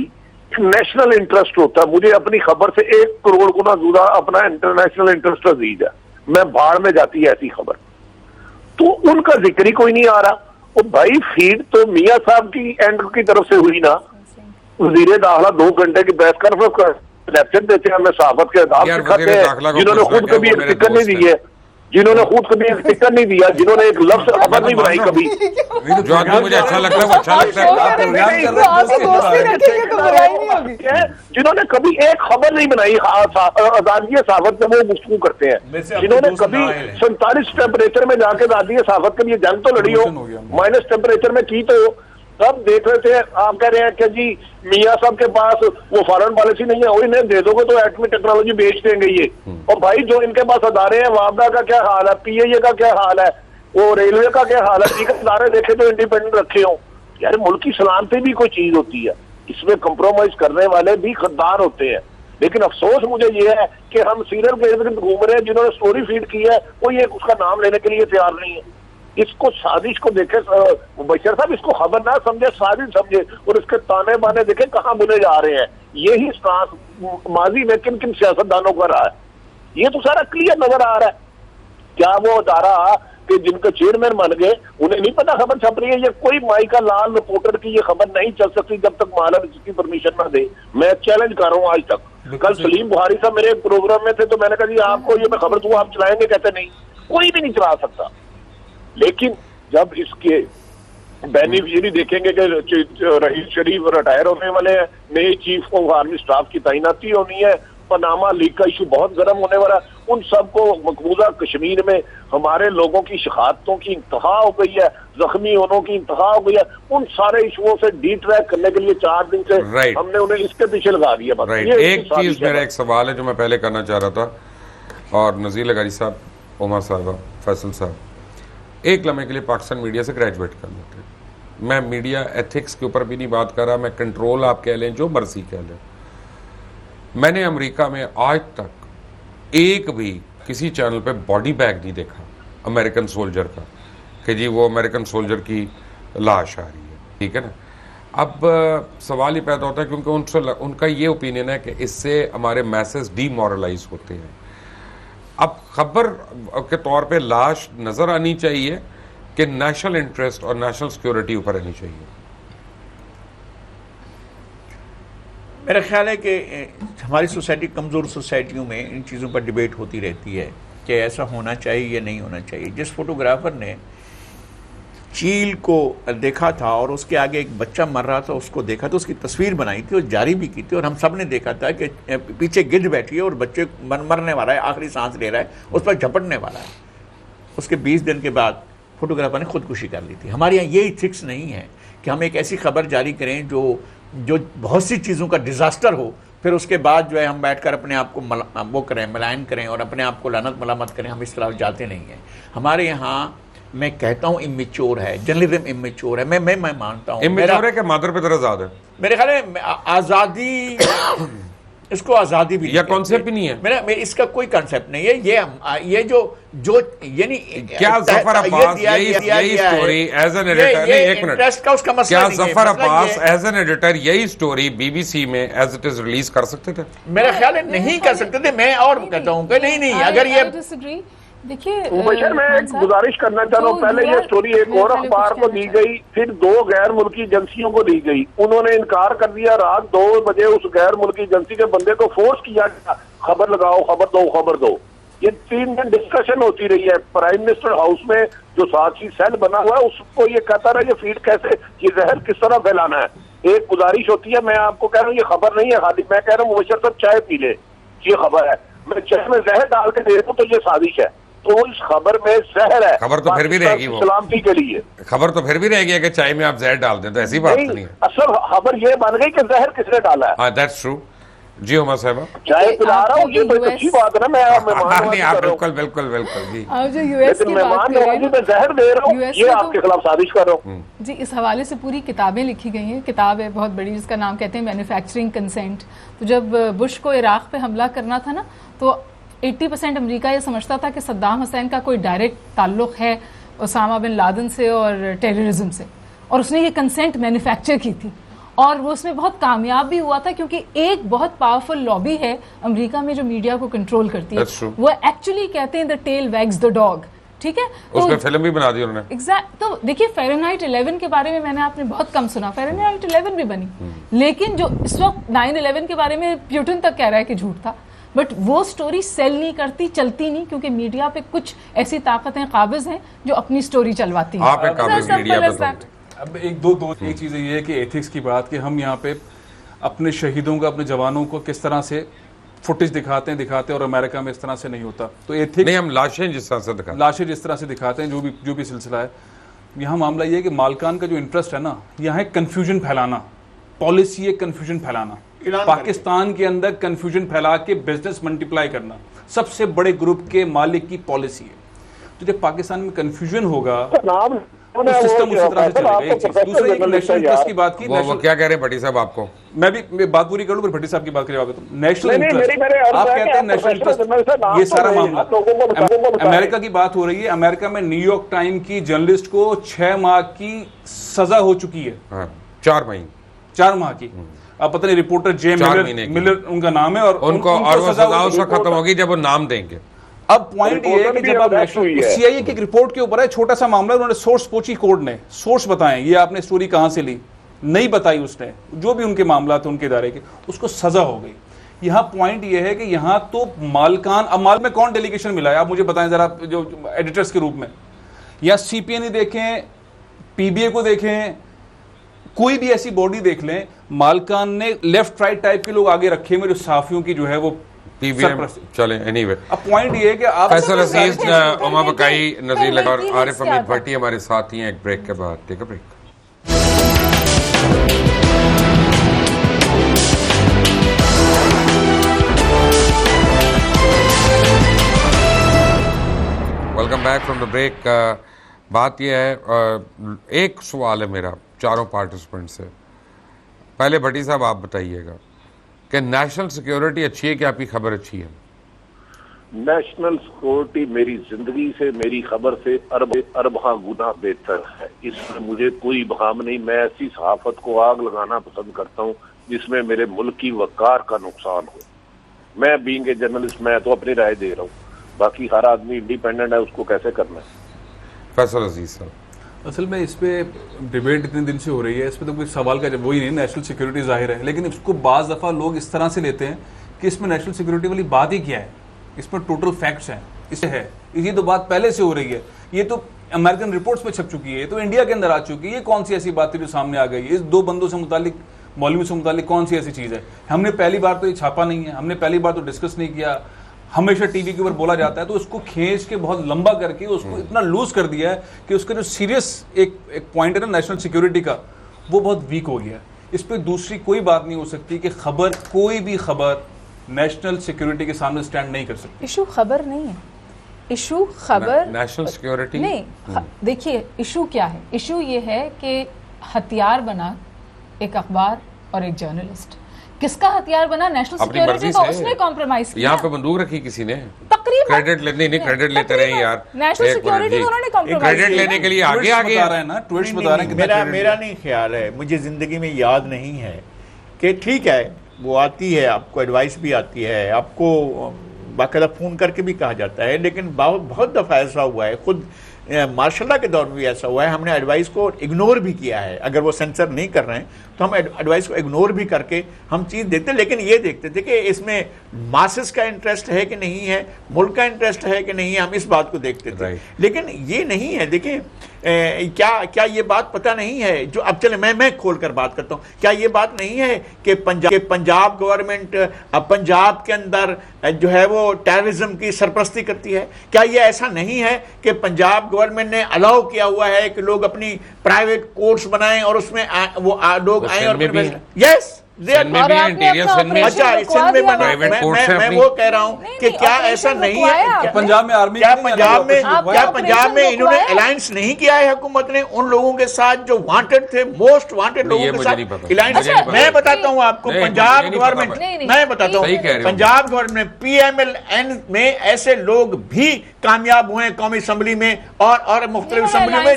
नेशनल इंटरेस्ट होता है। मुझे अपनी खबर से 1 करोड़ गुना ज्यादा अपना इंटरनेशनल इंटरेस्ट अजीज है। मैं भाड़ में जाती है ऐसी खबर, तो उनका जिक्र ही कोई नहीं आ रहा। वो भाई फीड तो मियाँ साहब की एंड की तरफ से हुई ना। वजीर दाखिला 2 घंटे की बहस कर लेक्चर देते हैं, हमें सहाफत के आदाब सिखाते हैं, जिन्होंने खुद कभी एक टिकट नहीं दी है, जिन्होंने खुद कभी एक टिकट नहीं दिया, जिन्होंने एक लफ्ज खबर नहीं बनाई कभी। जो आदमी मुझे अच्छा लगता है वो अच्छा लगता है। जिन्होंने कभी एक खबर नहीं बनाई, आजादी साफत से वो गुफ्तगू करते हैं। जिन्होंने कभी 47 टेम्परेचर में जाके आजादी साफत के लिए जंग तो लड़ी हो, माइनस टेम्परेचर में की तो सब देख रहे थे। आप कह रहे हैं कि जी मियाँ साहब के पास वो फॉरेन पॉलिसी नहीं है, वो इन्हें दे दोगे तो एटमी टेक्नोलॉजी बेच देंगे ये। और भाई जो इनके पास अदारे हैं, वापडा का क्या हाल है, पीएए का क्या हाल है, वो रेलवे का क्या हाल है, ठीक अदारे देखे तो इंडिपेंडेंट रखे हो। यार मुल्क की सलामती भी कोई चीज होती है, इसमें कंप्रोमाइज करने वाले भी खद्दार होते हैं। लेकिन अफसोस मुझे ये है कि हम सीरियल के इर्द गिर्द घूम रहे हैं। जिन्होंने स्टोरी फीड की है कोई एक उसका नाम लेने के लिए तैयार नहीं है। इसको साजिश को देखे बशर साहब, इसको खबर ना समझे, साजिश समझे, और इसके ताने बाने देखे कहाँ बुने जा रहे हैं। यही स्टांस माजी में किन किन सियासतदानों का रहा है, ये तो सारा क्लियर नजर आ रहा है। क्या वो अदारा कि जिनके चेयरमैन बन गए उन्हें नहीं पता खबर छप रही है? ये कोई माई का लाल रिपोर्टर की ये खबर नहीं चल सकती जब तक मालम इसकी परमिशन ना दे। मैं चैलेंज कर रहा हूँ आज तक। कल सलीम बुहारी साहब मेरे प्रोग्राम में थे तो मैंने कहा जी आपको ये मैं खबर दूं, आप चलाएंगे? कहते नहीं, कोई भी नहीं चला सकता। लेकिन जब इसके बेनिफिशियरी देखेंगे कि रहीस शरीफ रिटायर होने वाले हैं, नए चीफ ऑफ आर्मी स्टाफ की तैनाती होनी है, पनामा लीग का इशू बहुत गर्म होने वाला, उन सबको मकबूजा कश्मीर में हमारे लोगों की शहादतों की इंतहा हो गई है, जख्मी होने की इंतहा हो गई है, उन सारे इशुओं से डिट्रैक करने के लिए 4 दिन से हमने उन्हें इसके पीछे लगा दिया। एक चीज, मेरा एक सवाल है जो मैं पहले करना चाह रहा था, और नज़ीर लगारी साहब, उमर साहब, फैसल साहब, एक लम्हे के लिए पाकिस्तान मीडिया से ग्रेजुएट कर लेते हैं। मैं मीडिया एथिक्स के ऊपर भी नहीं बात कर रहा, मैं कंट्रोल आप कह लें, जो मर्जी कह लें। मैंने अमेरिका में आज तक एक भी किसी चैनल पे बॉडी बैग नहीं देखा अमेरिकन सोल्जर का कि जी वो अमेरिकन सोल्जर की लाश आ रही है, ठीक है ना। अब सवाल ही पैदा होता है क्योंकि उनका ये ओपिनियन है कि इससे हमारे मैसेज डीमोरलाइज होते हैं। अब खबर के तौर पे लाश नजर आनी चाहिए कि नेशनल इंटरेस्ट और नेशनल सिक्योरिटी ऊपर आनी चाहिए। मेरा ख्याल है कि हमारी सोसाइटी, कमज़ोर सोसाइटियों में इन चीज़ों पर डिबेट होती रहती है कि ऐसा होना चाहिए या नहीं होना चाहिए। जिस फोटोग्राफर ने चील को देखा था और उसके आगे एक बच्चा मर रहा था, उसको देखा तो उसकी तस्वीर बनाई थी और जारी भी की थी, और हम सब ने देखा था कि पीछे गिद्ध बैठी है और बच्चे मरने वाला है, आखिरी सांस ले रहा है, उस पर झपटने वाला है। उसके 20 दिन के बाद फोटोग्राफर ने खुदकुशी कर ली थी। हमारे यहाँ ये इथिक्स नहीं है कि हम एक ऐसी खबर जारी करें जो बहुत सी चीज़ों का डिज़ास्टर हो, फिर उसके बाद जो है हम बैठकर अपने आप को वो करें, मलायन करें और अपने आप को लानत मलामत करें। हम इस तरफ जाते नहीं हैं। हमारे यहाँ मैं कहता हूँ इमेच्योर है, जर्नलिज्म इमेच्योर है। मैं मानता हूँ इमेच्योर है कि मादर पे तरह आजाद है। मेरे ख्याल में आज़ादी, इसको आज़ादी भी या कॉन्सेप्ट ही नहीं है। मेरा इसका कोई कॉन्सेप्ट नहीं है। ये जो यानी क्या जफर अब्बास यही स्टोरी एज एन एडिटर, नहीं एक मिनट, का उसका मसला क्या नहीं है। जफर मसला अब्बास एज एन एडिटर यही स्टोरी बीबीसी में एज इट इज रिलीज कर सकते थे? मेरा ख्याल है नहीं कर सकते थे। मैं और कहता हूँ कि नहीं, अगर ये देखिए मुबशर, मैं एक गुजारिश करना चाह रहा हूँ। पहले ये स्टोरी एक और अखबार को दी गई, फिर 2 गैर मुल्की एजेंसियों को दी गई, उन्होंने इनकार कर दिया। रात 2 बजे उस गैर मुल्की एजेंसी के बंदे को फोर्स किया गया, खबर लगाओ, खबर दो। ये 3 दिन डिस्कशन होती रही है प्राइम मिनिस्टर हाउस में। जो साक्षी सेल बना हुआ है उसको ये कहता रहा ये फीड कैसे, ये जहर किस तरह फैलाना है। एक गुजारिश होती है, मैं आपको कह रहा हूँ ये खबर नहीं है खाली, मैं कह रहा हूँ मुबशर साहब चाय पी ले, ये खबर है। मैं चाय में जहर डाल के दे दूं तो ये साजिश है। तो इस खबर में जहर है। खबर तो फिर भी रहेगी, वो सलामती के लिए खबर तो फिर भी रहेगी कि चाय में आप जहर डाल दें, तो ऐसी बात नहीं है। असल खबर ये बन गई कि जहर किसने डाला है। हाँ, दैट्स ट्रू। जी उमा साहब, चाय पिला रहा हूँ, ये बड़ी अच्छी बात है ना। मैं नहीं, आप बिल्कुल जी, आप जो यूएस की बात कर रहे हैं, मैं जहर दे रहा हूँ, ये आपके खिलाफ साजिश कर रहा हूँ जी। इस हवाले से पूरी किताबें लिखी गई हैं। किताब है बहुत बड़ी जिसका नाम कहते हैं मैन्युफैक्चरिंग कंसेंट। तो जब बुश को इराक पे हमला करना था ना, तो 80% अमेरिका ये समझता था कि सद्दाम हुसैन का कोई डायरेक्ट ताल्लुक है ओसामा बिन लादेन से और टेररिज्म से, और उसने ये कंसेंट मैन्युफैक्चर की थी और वो उसमें बहुत कामयाब भी हुआ था, क्योंकि एक बहुत पावरफुल लॉबी है अमेरिका में जो मीडिया को कंट्रोल करती है। वो एक्चुअली कहते हैं the tail wags the dog, ठीक है। तो उसमें फिल्म भी बना दी उन्होंने। एग्जैक्ट। तो देखिए फ़ारेनहाइट 11 के बारे में मैंने आपने बहुत कम सुना। फ़ारेनहाइट 11 भी बनी, लेकिन जो इस वक्त 9/11 के बारे में प्यूटन तक कह रहा है कि झूठ था, बट वो स्टोरी सेल नहीं करती, चलती नहीं, क्योंकि मीडिया पे कुछ ऐसी ताकतें काबिज हैं जो अपनी स्टोरी चलवाती हैं। आप एक काबिज मीडिया पे तो अब एक चीज़ ये है कि एथिक्स की बात, कि हम यहाँ पे अपने शहीदों का, अपने जवानों को किस तरह से फुटेज दिखाते हैं, और अमेरिका में इस तरह से नहीं होता। तो एथिक्स नहीं, हम लाशें जिस तरह से दिखाते हैं, जो भी सिलसिला है। यहाँ मामला ये है कि मालकान का जो इंटरेस्ट है ना, यहाँ कन्फ्यूजन फैलाना, पॉलिसी है कन्फ्यूजन फैलाना, पाकिस्तान के अंदर कन्फ्यूजन फैला के बिजनेस मल्टीप्लाई करना सबसे बड़े ग्रुप के मालिक की पॉलिसी है। तो जब पाकिस्तान में कन्फ्यूजन होगा तो सिस्टम उसी तरह से चलेगा। एक चीज, दूसरी एक नेशनल इंटरेस्ट की बात की। वो क्या कह रहे हैं भट्टी साहब आपको? मैं बात पूरी कर लूं, फिर भट्टी साहब की बात करिए। नेशनल इंटरेस्ट, आप कहते हैं नेशनल इंटरेस्ट, ये सारा मामला अमेरिका की बात हो रही है। अमेरिका में न्यूयॉर्क टाइम की जर्नलिस्ट को 6 माह की सजा हो चुकी है। 4 माह की। अब पता नहीं, रिपोर्टर जे मिलर उनका नाम है, और उनको वो सजा उसका खत्म होगी जब वो नाम देंगे। अब पॉइंट ये है कि जब आप सीआईए की रिपोर्ट के ऊपर है, छोटा सा मामला, उन्होंने सोर्स पूछी कोर्ट ने, सोर्स बताएं ये आपने स्टोरी कहां से ली, नहीं बताई उसने, जो भी उनके मामला थे उनके इदारे के, उसको सजा हो गई। यहां पॉइंट ये है कि यहां तो मालकान, अब माल में कौन डेलीगेशन मिला है आप मुझे बताएं जरा, जो एडिटर्स के रूप में, या सीपीएन देखें, पीबीए को देखें, कोई भी ऐसी बॉडी देख लें, मालकान ने लेफ्ट राइट टाइप के लोग आगे रखे हुए, जो साफियों की जो है वो चले। एनीवे, अब पॉइंट ये है कि आप फैसल अजीज, उमा बकाई, नज़ीर लगा और आरिफ हमीद भट्टी हमारे साथ ही हैं। एक ब्रेक के बाद, take a break. Welcome back from the break. बात यह है, एक सवाल है मेरा चारों पार्टिसिपेंट से। पहले भट्टी साहब आप बताइएगा कि नेशनल सिक्योरिटी अच्छी है कि आपकी खबर अच्छी है? नेशनल सिक्योरिटी मेरी जिंदगी से, मेरी खबर से अरबा गुना बेहतर है। इसमें मुझे कोई बहाम नहीं। मैं ऐसी सहाफत को आग लगाना पसंद करता हूँ जिसमें मेरे मुल्क की वकार का नुकसान हो। मैं बीइंग ए जर्नलिस्ट, मैं तो अपनी राय दे रहा हूँ, बाकी हर आदमी इंडिपेंडेंट है, उसको कैसे करना है। फैसल अजीज साहब, असल में इस पे डिबेट इतने दिन से हो रही है, इस पे तो कोई सवाल का जब वही नहीं, नेशनल सिक्योरिटी जाहिर है, लेकिन इसको बाज़ दफ़ा लोग इस तरह से लेते हैं कि इसमें नेशनल सिक्योरिटी वाली बात ही क्या है, इसमें टोटल फैक्ट्स हैं, इसे है, ये तो बात पहले से हो रही है, ये तो अमेरिकन रिपोर्ट्स में छप चुकी है, तो इंडिया के अंदर आ चुकी है, ये कौन सी ऐसी बात है जो सामने आ गई है, इस दो बंदों से मुतालिक, मौलवी से मुतालिक कौन सी ऐसी चीज़ है। हमने पहली बार तो ये छापा नहीं है, हमने पहली बार तो डिस्कस नहीं किया, हमेशा टीवी के ऊपर बोला जाता है, तो उसको खींच के बहुत लंबा करके उसको इतना लूज कर दिया है कि उसका जो सीरियस एक पॉइंट है ना नेशनल सिक्योरिटी का, वो बहुत वीक हो गया है। इस पर दूसरी कोई बात नहीं हो सकती कि खबर, कोई भी खबर नेशनल सिक्योरिटी के सामने स्टैंड नहीं कर सकती। इशू खबर नहीं है, इशू खबर नेशनल सिक्योरिटी नहीं। देखिए इशू क्या है, इशू ये है कि हथियार बना एक अखबार और एक जर्नलिस्ट, किसका हथियार बना? नेशनल सिक्योरिटी का। उसने कॉम्प्रोमाइज किया, यहाँ पे बंदूक रखी किसी ने, तकरीबन क्रेडिट लेने नहीं, क्रेडिट लेते रहे यार, नेशनल सिक्योरिटी उन्होंने कॉम्प्रोमाइज क्रेडिट लेने के लिए आगे आ बता रहे हैं ना, ट्वीट्स बता रहे हैं मेरा मेरा नहीं ख्याल है, मुझे जिंदगी में याद नहीं है कि ठीक है वो आती है, आपको एडवाइस भी आती है, आपको बाकायदा फ़ोन करके भी कहा जाता है, लेकिन बहुत दफ़ा ऐसा हुआ है, खुद मार्शल के दौर में भी ऐसा हुआ है, हमने एडवाइस को इग्नोर भी किया है। अगर वो सेंसर नहीं कर रहे हैं तो हम एडवाइस को इग्नोर भी करके हम चीज़ देखते, लेकिन ये देखते थे कि इसमें मासेस का इंटरेस्ट है कि नहीं है, मुल्क का इंटरेस्ट है कि नहीं है, हम इस बात को देखते थे। लेकिन ये नहीं है, देखिए क्या ये बात पता नहीं है जो अब चले मैं खोल कर बात करता हूँ, क्या ये बात नहीं है कि पंजाब गवर्नमेंट पंजाब के अंदर जो है वो टेररिज्म की सरपरस्ती करती है? क्या ये ऐसा नहीं है कि पंजाब गवर्नमेंट ने अलाउ किया हुआ है कि लोग अपनी प्राइवेट कोर्ट्स बनाएं और उसमें वो लोग आए और यस अच्छा, मैं वो कह रहा हूँ कि क्या ऐसा नहीं है? पंजाब में आर्मी, क्या पंजाब में इन्होंने अलायंस नहीं किया है हुकूमत ने उन लोगों के साथ जो वांटेड थे, मोस्ट वांटेड लोगों के साथ अलायंस? मैं बताता हूँ आपको, पंजाब गवर्नमेंट, मैं बताता हूँ पंजाब गवर्नमेंट PMLN में ऐसे लोग भी कामयाब हुए कौमी असम्बली में और मुख्तलिफ असम्बलियों में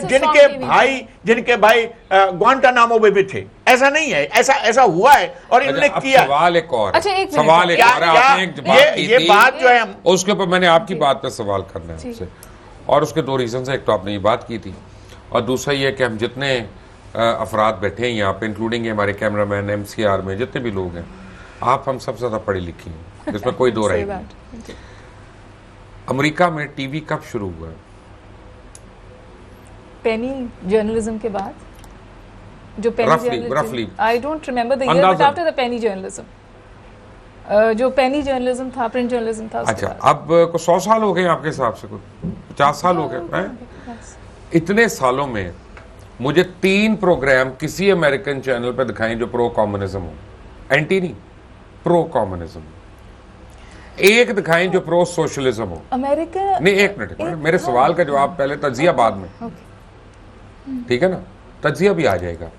जिनके भाई ग्वांटानामो में भी थे। ऐसा नहीं है, ऐसा हुआ है और इन्होंने किया। सवाल एक और, अच्छा, एक सवाल एक और, आपने एक बात की ये बात जो है उसके ऊपर मैंने आपकी बात पे सवाल करना है आपसे, और उसके दो रीजन है। एक तो आपने ये बात की थी, और दूसरा ये कि हम जितने अफराद बैठे हैं यहाँ पे, इंक्लूडिंग हमारे कैमरामैन, MCR में जितने भी लोग हैं, आप हम सबसे ज्यादा पढ़ी लिखी हैं, इसमें कोई दो राय नहीं। अमेरिका में टीवी कब शुरू हुआ? पेनी जर्नलिज्म के बाद, जो पेनी रफली I don't remember the year, but after the Penney journalism, जो पेनी जर्नलिज्म था, प्रिंट जर्नलिज्म था। अच्छा, अब को 100 साल हो गए आपके हिसाब से, कुछ 50 साल हो गए। इतने सालों में मुझे 3 प्रोग्राम किसी अमेरिकन चैनल पे दिखाएं जो प्रो कम्युनिज्म हो, एंटी नहीं, प्रो कम्युनिज्म। एक दिखाएं जो प्रो सोशलिज्म हो। अमेरिका नहीं, एक मिनट, मेरे सवाल का जवाब पहले, तजिया बाद में, ठीक है ना? तजिया भी आ जाएगा।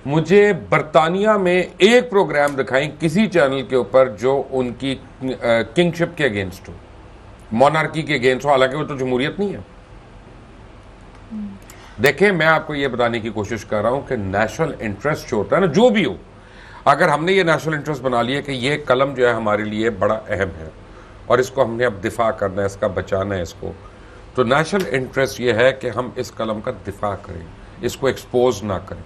मुझे बरतानिया में एक प्रोग्राम दिखाएं किसी चैनल के ऊपर जो उनकी किंगशिप के अगेंस्ट हो, मोनार्की के अगेंस्ट हो, हालांकि वो तो जमहूरियत नहीं है। देखें, मैं आपको ये बताने की कोशिश कर रहा हूं कि नेशनल इंटरेस्ट जो होता है ना, जो भी हो, अगर हमने ये नेशनल इंटरेस्ट बना लिया कि ये कलम जो है हमारे लिए बड़ा अहम है और इसको हमने अब दिफा करना है, इसका बचाना है इसको, तो नेशनल इंटरेस्ट ये है कि हम इस कलम का दिफा करें, इसको एक्सपोज ना करें।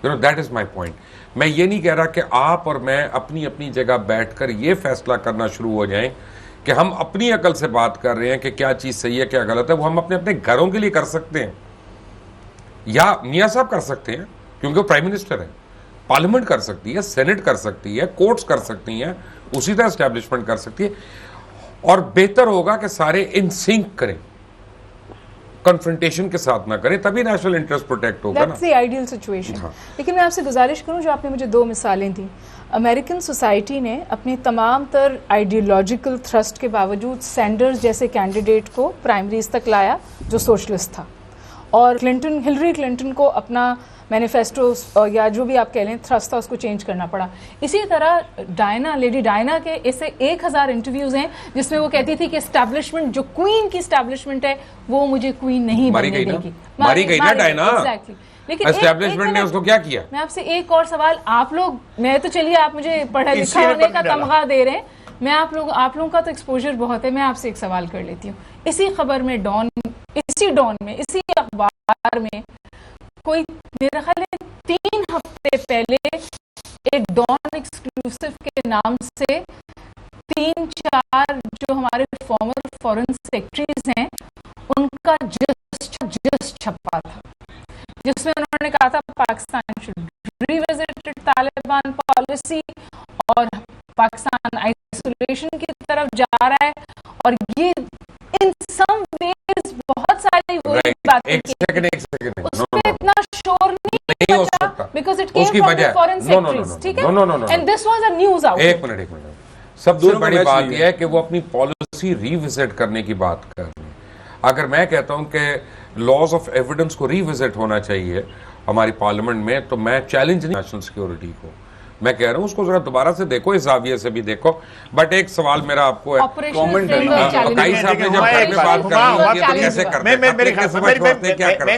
You know, that is my point. मैं ये नहीं कह रहा कि आप और मैं अपनी अपनी जगह बैठकर ये फैसला करना शुरू हो जाएं कि हम अपनी अकल से बात कर रहे हैं कि क्या चीज़ सही है क्या गलत है। वो हम अपने अपने घरों के लिए कर सकते हैं, या मियाँ साहब कर सकते हैं क्योंकि वो प्राइम मिनिस्टर है, पार्लियामेंट कर सकती है, सेनेट कर सकती है, कोर्ट्स कर सकती हैं, उसी तरह एस्टैब्लिशमेंट कर सकती है। और बेहतर होगा कि सारे इन सिंक करें, कन्फ्रंटेशन के साथ ना करें, तभी नेशनल इंटरेस्ट प्रोटेक्ट होगा ना। That's the ideal situation. लेकिन मैं आपसे गुजारिश करूं, जो आपने मुझे 2 मिसालें दी, अमेरिकन सोसाइटी ने अपनी तमाम तर आइडियोलॉजिकल थ्रस्ट के बावजूद सैंडर्स जैसे कैंडिडेट को प्राइमरीज तक लाया जो सोशलिस्ट था, और हिलरी क्लिंटन को अपना मैनिफेस्टो या जो भी आप कह लें थ्रस्ट था उसको चेंज करना पड़ा। इसी तरह लेडी डायना के ऐसे 1000 इंटरव्यूज हैं जिसमें वो कहती थी कि एस्टैब्लिशमेंट, जो क्वीन की एस्टैब्लिशमेंट है, वो मुझे क्वीन नहीं बनने देगी। मारी गई ना डायना। एग्जैक्टली। लेकिन एस्टैब्लिशमेंट ने उसको क्या किया? मैं आपसे एक और सवाल, आप लोग, मैं तो चलिए आप मुझे पढ़ा लिखा होने का तमगा दे रहे हैं, मैं आप लोगों का तो एक्सपोजर बहुत है, मैं आपसे एक सवाल कर लेती हूँ। इसी खबर में इसी अखबार अखबार में कोई मेरा ख्याल है 3 हफ्ते पहले एक डॉन एक्सक्लूसिव के नाम से 3-4 जो हमारे फॉर्मर फॉरेन सेक्रेटरीज हैं उनका जस्ट छपा था, जिसमें उन्होंने कहा था Pakistan should revisit Taliban policy और पाकिस्तान आइसोलेशन की तरफ जा रहा है। और ये इन सम वेज बहुत सारी वही बातें एक सेकंड उस पे इतना शोर नहीं हो बचा सकता बिकॉज इट केम उसकी फ्रॉम वजह द फॉरेन सेक्रेटरीज, ठीक है, and this was a news out. एक मिनट सबसे दोनों का बड़ी मैच बात नहीं यह है कि वो अपनी पॉलिसी रिविजिट करने की बात कर रहे हैं। अगर मैं कहता हूं कि लॉज ऑफ एविडेंस को रिविजिट होना चाहिए हमारी पार्लियामेंट में, तो मैं चैलेंज नहीं नेशनल सिक्योरिटी को, मैं कह रहा हूं उसको जरा दोबारा से देखो, इस जाविये से भी देखो। बट एक सवाल मेरा आपको है, ऑपरेशनल फ्रेमवर्क चैलेंज बकाई साहब ने जब घर में बात करनी होती है तो कैसे करते हैं? अपनी किस्मत छोड़ते हैं, क्या करते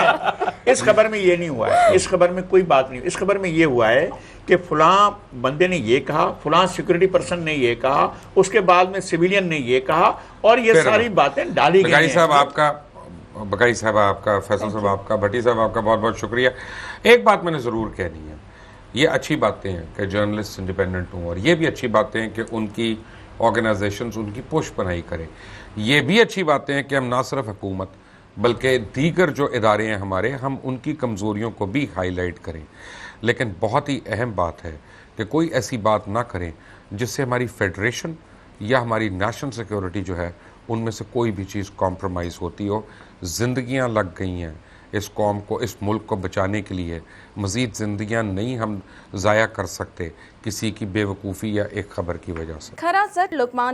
हैं? इस खबर में ये नहीं हुआ है, इस खबर में कोई बात नहीं, इस खबर में ये हुआ है कि फलां बंदे ने ये कहा, फलां सिक्योरिटी पर्सन ने ये कहा, उसके बाद में सिविलियन ने ये कहा, और ये सारी बातें डाली गई बकाई हैं। साहब आपका, बकाई साहब आपका, फैसल साहब आपका, भट्टी साहब आपका बहुत बहुत शुक्रिया। एक बात मैंने ज़रूर कहनी है, ये अच्छी बातें हैं कि जर्नलिस्ट इंडिपेंडेंट हों, और ये भी अच्छी बातें हैं कि उनकी ऑर्गेनाइजेशंस उनकी पुश बनाई करें। ये भी अच्छी बातें हैं कि हम ना सिर्फ हुकूमत बल्कि दीगर जो इदारे हैं हमारे, हम उनकी कमज़ोरियों को भी हाईलाइट करें। लेकिन बहुत ही अहम बात है कि कोई ऐसी बात ना करें जिससे हमारी फेडरेशन या हमारी नेशनल सिक्योरिटी जो है उनमें से कोई भी चीज़ कॉम्प्रोमाइज़ होती हो। ज़िंदगियां लग गई हैं इस कौम को, इस मुल्क को बचाने के लिए। मज़ीद ज़िंदगियां नहीं हम ज़ाया कर सकते किसी की बेवकूफ़ी या एक खबर की वजह से। खरा सर लुकमान